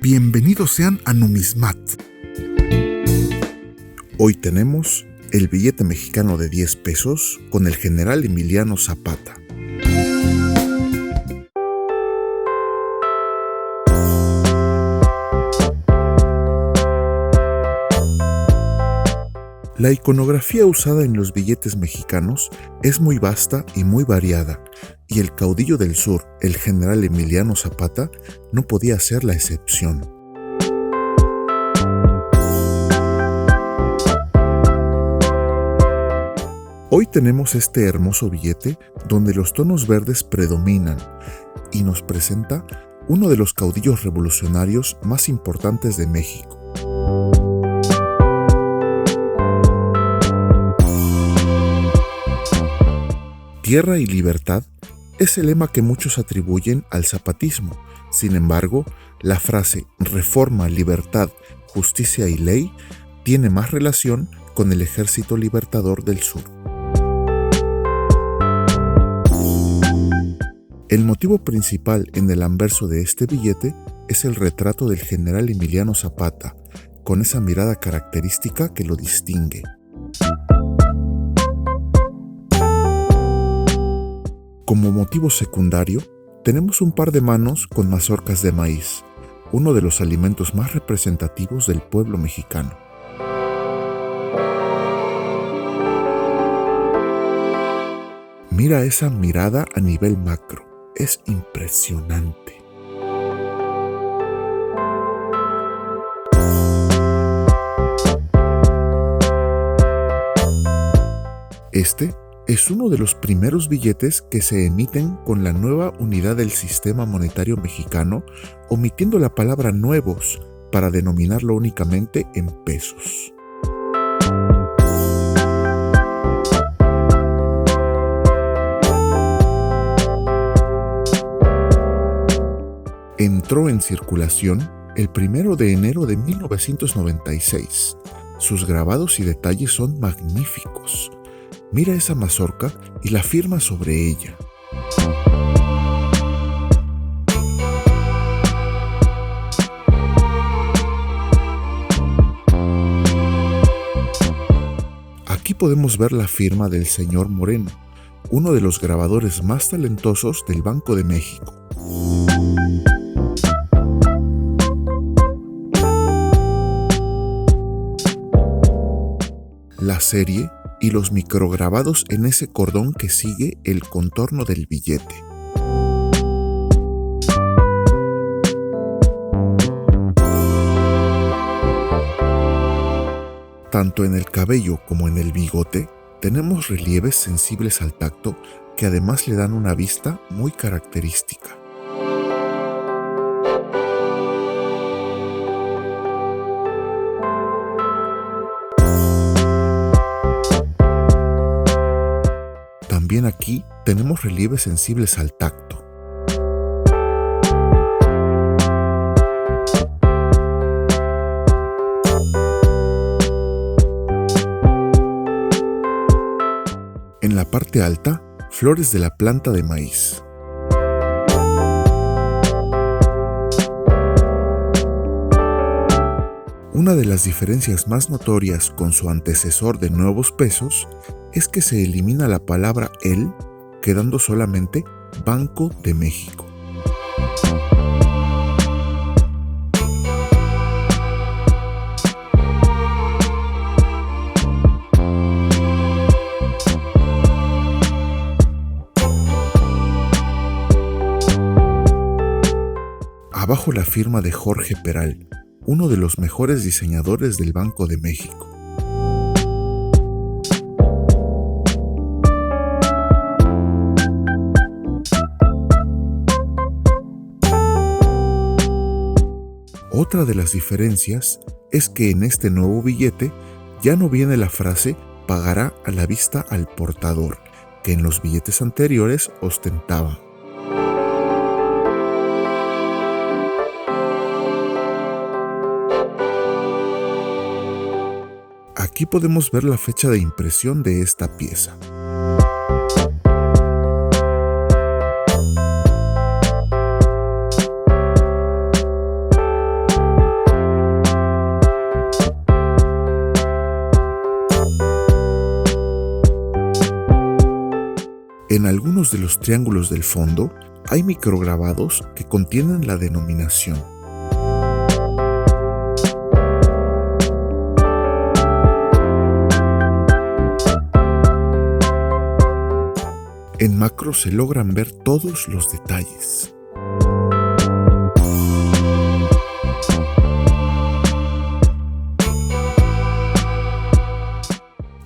Bienvenidos sean a Numismat. Hoy tenemos el billete mexicano de 10 pesos con el general Emiliano Zapata. La iconografía usada en los billetes mexicanos es muy vasta y muy variada, y el caudillo del sur, el general Emiliano Zapata, no podía ser la excepción. Hoy tenemos este hermoso billete donde los tonos verdes predominan y nos presenta uno de los caudillos revolucionarios más importantes de México. Tierra y libertad es el lema que muchos atribuyen al zapatismo. Sin embargo, la frase reforma, libertad, justicia y ley tiene más relación con el Ejército Libertador del Sur. El motivo principal en el anverso de este billete es el retrato del general Emiliano Zapata, con esa mirada característica que lo distingue. Como motivo secundario, tenemos un par de manos con mazorcas de maíz, uno de los alimentos más representativos del pueblo mexicano. Mira esa mirada a nivel macro, es impresionante. Este es uno de los primeros billetes que se emiten con la nueva unidad del sistema monetario mexicano, omitiendo la palabra nuevos para denominarlo únicamente en pesos. Entró en circulación el 1 de enero de 1996. Sus grabados y detalles son magníficos. Mira esa mazorca y la firma sobre ella. Aquí podemos ver la firma del señor Moreno, uno de los grabadores más talentosos del Banco de México. La serie y los micrograbados en ese cordón que sigue el contorno del billete. Tanto en el cabello como en el bigote tenemos relieves sensibles al tacto que además le dan una vista muy característica. También aquí tenemos relieves sensibles al tacto. En la parte alta, flores de la planta de maíz. Una de las diferencias más notorias con su antecesor de nuevos pesos es que se elimina la palabra el, quedando solamente Banco de México. Abajo la firma de Jorge Peral, uno de los mejores diseñadores del Banco de México. Otra de las diferencias es que en este nuevo billete Ya no viene la frase pagará a la vista al portador, que en los billetes anteriores ostentaba. Aquí podemos ver la fecha de impresión de esta pieza. En algunos de los triángulos del fondo hay micrograbados que contienen la denominación. En macro se logran ver todos los detalles.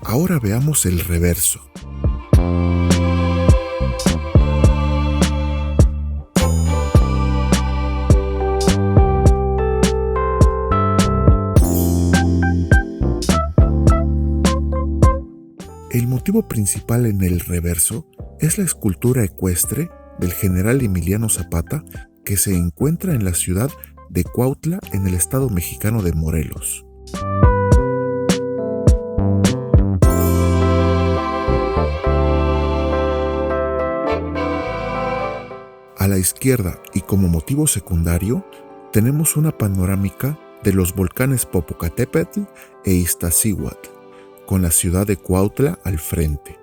Ahora veamos el reverso. El motivo principal en el reverso es la escultura ecuestre del general Emiliano Zapata que se encuentra en la ciudad de Cuautla, en el estado mexicano de Morelos. A la izquierda y como motivo secundario tenemos una panorámica de los volcanes Popocatépetl e Iztaccíhuatl, con la ciudad de Cuautla al frente.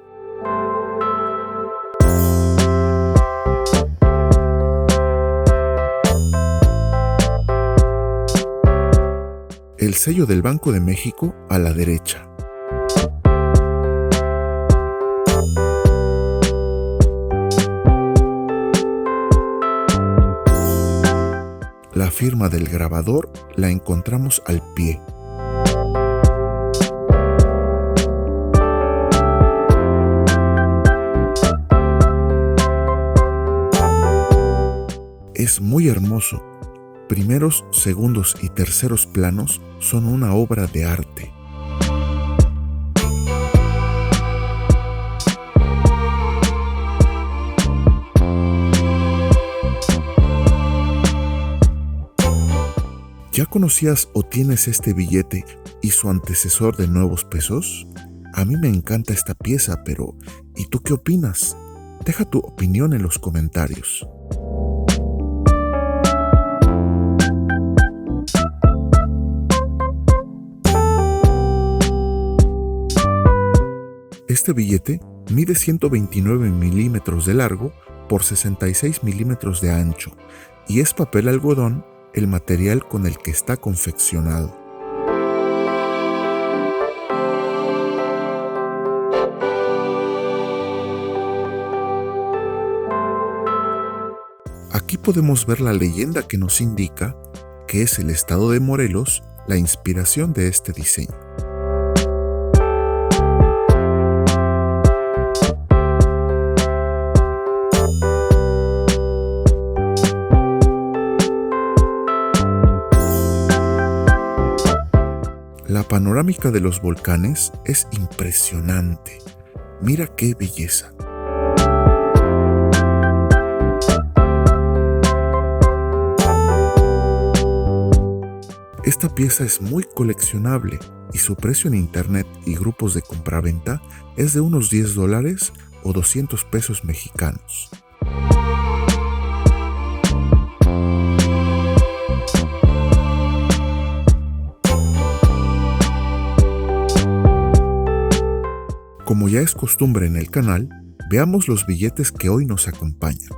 El sello del Banco de México a la derecha. La firma del grabador la encontramos al pie. Es muy hermoso. Primeros, segundos y terceros planos son una obra de arte. ¿Ya conocías o tienes este billete y su antecesor de nuevos pesos? A mí me encanta esta pieza, pero ¿y tú qué opinas? Deja tu opinión en los comentarios. Este billete mide 129 milímetros de largo por 66 milímetros de ancho y es papel algodón el material con el que está confeccionado. Aquí podemos ver la leyenda que nos indica que es el estado de Morelos la inspiración de este diseño. La panorámica de los volcanes es impresionante. Mira qué belleza. Esta pieza es muy coleccionable y su precio en internet y grupos de compraventa es de unos $10 o 200 pesos mexicanos. Como ya es costumbre en el canal, veamos los billetes que hoy nos acompañan.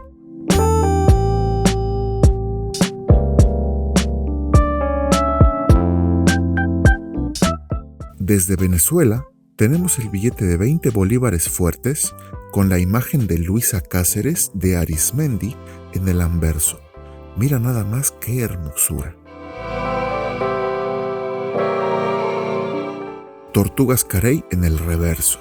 Desde Venezuela tenemos el billete de 20 bolívares fuertes con la imagen de Luisa Cáceres de Arismendi en el anverso. Mira nada más qué hermosura. Tortugas Carey en el reverso.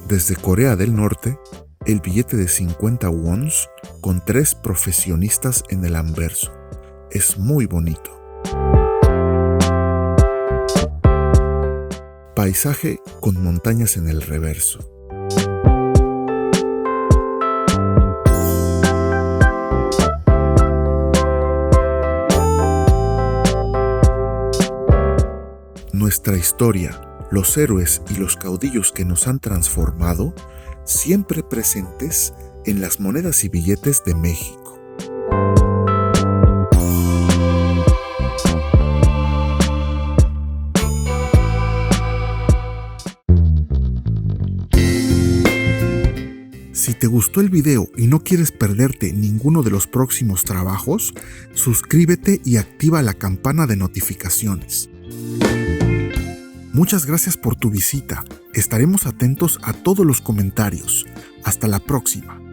Desde Corea del Norte el billete de 50 wons con 3 profesionistas en el anverso. Es muy bonito. Paisaje con montañas en el reverso. Nuestra historia, los héroes y los caudillos que nos han transformado, siempre presentes en las monedas y billetes de México. Si te gustó el video y no quieres perderte ninguno de los próximos trabajos, suscríbete y activa la campana de notificaciones. Muchas gracias por tu visita. Estaremos atentos a todos los comentarios. Hasta la próxima.